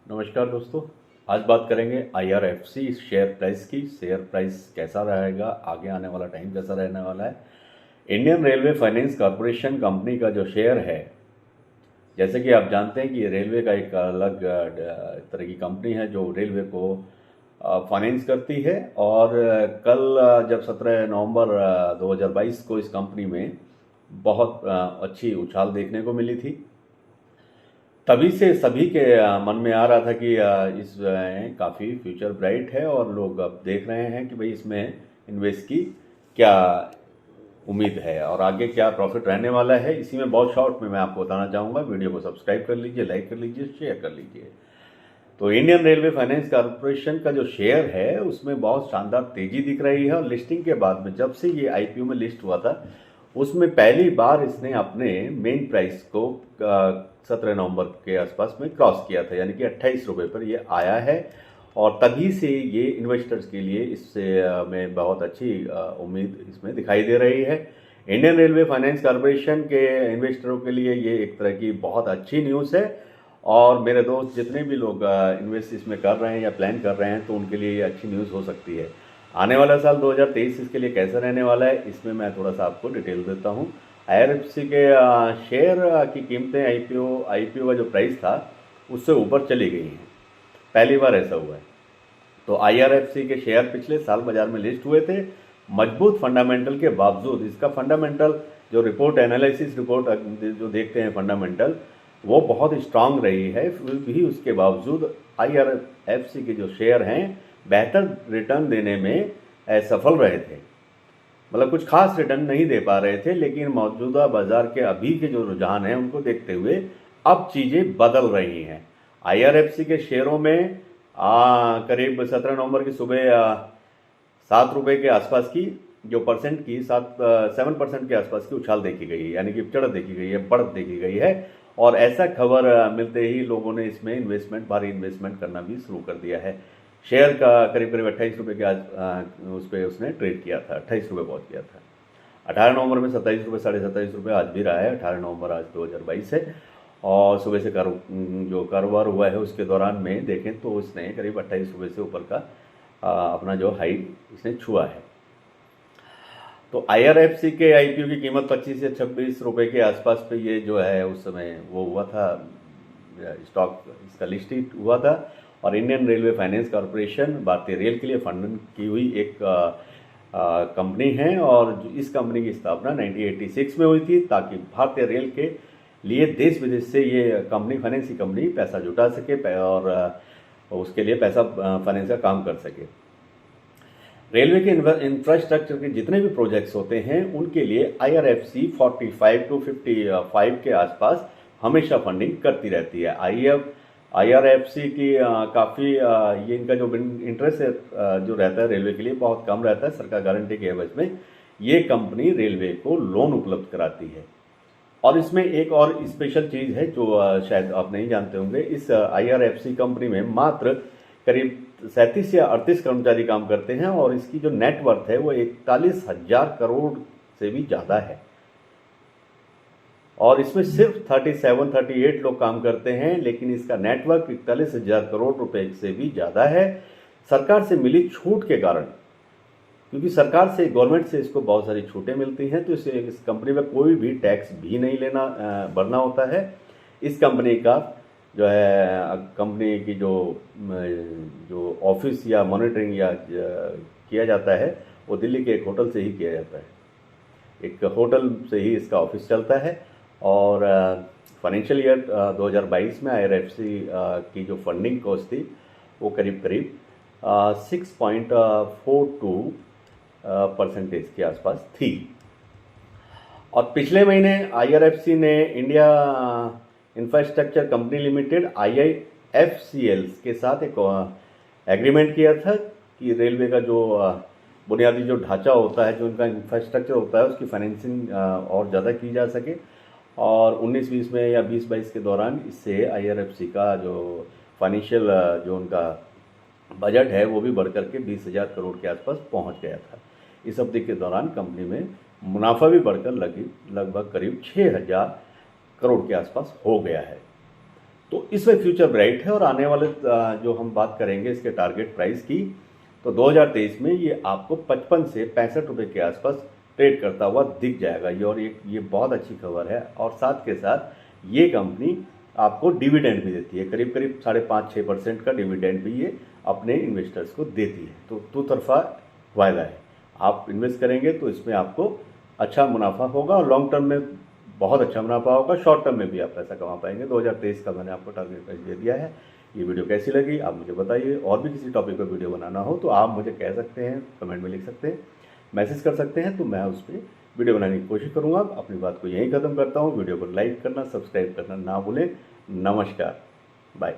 नमस्कार दोस्तों। आज बात करेंगे IRFC शेयर प्राइस की। शेयर प्राइस कैसा रहेगा, आगे आने वाला टाइम कैसा रहने वाला है। Indian railway finance corporation company का जो शेयर है, जैसे कि आप जानते हैं कि ये रेलवे का एक अलग तरह की कंपनी है जो रेलवे को फाइनेंस करती है। और कल जब 17 नवंबर 2022 को इस कंपनी में बहुत अच्छी उछाल देखने को मिली थी। तभी से सभी के मन में आ रहा था कि इसमें काफ़ी फ्यूचर ब्राइट है और लोग अब देख रहे हैं कि भाई इसमें इन्वेस्ट की क्या उम्मीद है और आगे क्या प्रॉफिट रहने वाला है। इसी में बहुत शॉर्ट में मैं आपको बताना चाहूँगा। वीडियो को सब्सक्राइब कर लीजिए, लाइक कर लीजिए, शेयर कर लीजिए। तो इंडियन रेलवे फाइनेंस कॉरपोरेशन का जो शेयर है उसमें बहुत शानदार तेजी दिख रही है। और लिस्टिंग के बाद में जब से ये IPO में लिस्ट हुआ था उसमें पहली बार इसने अपने मेन प्राइस को 17 नवंबर के आसपास में क्रॉस किया था, यानी कि 28 रुपये पर ये आया है। और तभी से ये इन्वेस्टर्स के लिए इससे में बहुत अच्छी उम्मीद इसमें दिखाई दे रही है। इंडियन रेलवे फाइनेंस कॉरपोरेशन के इन्वेस्टरों के लिए ये एक तरह की बहुत अच्छी न्यूज़ है। और मेरे दोस्त जितने भी लोग इन्वेस्ट इसमें कर रहे हैं या प्लान कर रहे हैं तो उनके लिए ये अच्छी न्यूज़ हो सकती है। आने वाला साल 2023 इसके लिए कैसा रहने वाला है, इसमें मैं थोड़ा सा आपको डिटेल देता हूँ। IRFC के शेयर की कीमतें IPO का जो प्राइस था उससे ऊपर चली गई हैं। पहली बार ऐसा हुआ है। तो IRFC के शेयर पिछले साल बाजार में लिस्ट हुए थे मजबूत फंडामेंटल के बावजूद। इसका फंडामेंटल जो रिपोर्ट, एनालिसिस रिपोर्ट जो देखते हैं फंडामेंटल, वो बहुत स्ट्रांग रही है। फिर भी उसके बावजूद IRFC के जो शेयर हैं बेहतर रिटर्न देने में असफल रहे थे। मतलब कुछ खास रिटर्न नहीं दे पा रहे थे, लेकिन मौजूदा बाजार के अभी के जो रुझान हैं उनको देखते हुए अब चीज़ें बदल रही हैं। IRFC के शेयरों में करीब 17 नवंबर की सुबह 7 रुपये के आसपास की जो परसेंट की 7% के आसपास की उछाल देखी गई है, यानी कि चढ़त देखी गई है, बढ़त देखी गई है। और ऐसा खबर मिलते ही लोगों ने इसमें भारी इन्वेस्टमेंट करना भी शुरू कर दिया है। शेयर का करीब करीब 28 रुपये के आज उस पर उसने ट्रेड किया था, 28 रुपये पहुँच गया था। 18 नवंबर में 27 रुपये, 27.5 रुपये आज भी रहा है। 18 नवंबर आज 2022 है। और सुबह से जो कारोबार हुआ है उसके दौरान में देखें तो उसने करीब 28 रुपये से ऊपर का अपना जो हाई इसने छुआ है। तो IRFC के IPO की कीमत 25 से 26 रुपये के आसपास पे ये जो है उस समय वो हुआ था, स्टॉक इसका लिस्ट हुआ था। और इंडियन रेलवे फाइनेंस कॉरपोरेशन भारतीय रेल के लिए फंडिंग की हुई एक कंपनी है। और इस कंपनी की स्थापना 1986 में हुई थी ताकि भारतीय रेल के लिए देश विदेश से ये कंपनी, फाइनेंस की कंपनी, पैसा जुटा सके और उसके लिए पैसा फाइनेंस का काम कर सके। रेलवे के इंफ्रास्ट्रक्चर के जितने भी प्रोजेक्ट्स होते हैं उनके लिए IRFC 45 to 55 के आसपास हमेशा फंडिंग करती रहती है। IRFC की काफ़ी ये इनका जो इंटरेस्ट जो रहता है रेलवे के लिए बहुत कम रहता है। सरकार गारंटी के एवज में ये कंपनी रेलवे को लोन उपलब्ध कराती है। और इसमें एक और स्पेशल चीज़ है जो शायद आप नहीं जानते होंगे। इस IRFC कंपनी में मात्र करीब 37 या 38 कर्मचारी काम करते हैं और इसकी जो नेटवर्थ है वो 41,000 करोड़ से भी ज़्यादा है। और इसमें सिर्फ 38 लोग काम करते हैं, लेकिन इसका नेटवर्क 41,000 करोड़ रुपए से भी ज़्यादा है। सरकार से मिली छूट के कारण, क्योंकि सरकार से, गवर्नमेंट से इसको बहुत सारी छूटें मिलती हैं, तो इस कंपनी में कोई भी टैक्स भी नहीं भरना होता है। इस कंपनी का जो है, कंपनी की जो ऑफिस या मॉनिटरिंग या किया जाता है वो दिल्ली के एक होटल से ही किया जाता है। एक होटल से ही इसका ऑफिस चलता है। और फाइनेंशियल ईयर 2022 में IRFC की जो फंडिंग कॉस्ट थी वो करीब 6.42% के आसपास थी। और पिछले महीने IRFC ने India infrastructure company limited IIFCL के साथ एक एग्रीमेंट किया था कि रेलवे का जो बुनियादी जो ढांचा होता है, जो उनका इंफ्रास्ट्रक्चर होता है, उसकी फाइनेंसिंग और ज़्यादा की जा सके। और 19-20 में या 20-22 के दौरान इससे IRFC का जो फाइनेंशियल जो उनका बजट है वो भी बढ़कर के 20,000 करोड़ के आसपास पहुंच गया था। इस अवधि के दौरान कंपनी में मुनाफा भी बढ़कर लगभग करीब 6,000 करोड़ के आसपास हो गया है। तो इसमें फ्यूचर ब्राइट है। और आने वाले जो हम बात करेंगे इसके टारगेट प्राइस की, तो 2023 में ये आपको 55 से 65 रुपये के आसपास ट्रेड करता हुआ दिख जाएगा ये। और ये बहुत अच्छी खबर है। और साथ के साथ ये कंपनी आपको डिविडेंड भी देती है, करीब करीब 5.5-6% का डिविडेंड भी ये अपने इन्वेस्टर्स को देती है। तो दो तरफा वायदा है, आप इन्वेस्ट करेंगे तो इसमें आपको अच्छा मुनाफा होगा और लॉन्ग टर्म में बहुत अच्छा मुनाफा होगा, शॉर्ट टर्म में भी आप पैसा कमा पाएंगे। 2023 का मैंने आपको टारगेट प्राइस दे दिया है। ये वीडियो कैसी लगी आप मुझे बताइए। और भी किसी टॉपिक पर वीडियो बनाना हो तो आप मुझे कह सकते हैं, कमेंट में लिख सकते हैं, मैसेज कर सकते हैं, तो मैं उस पर वीडियो बनाने की कोशिश करूँगा। अपनी बात को यहीं ख़त्म करता हूँ। वीडियो को लाइक करना, सब्सक्राइब करना ना भूलें। नमस्कार, बाय।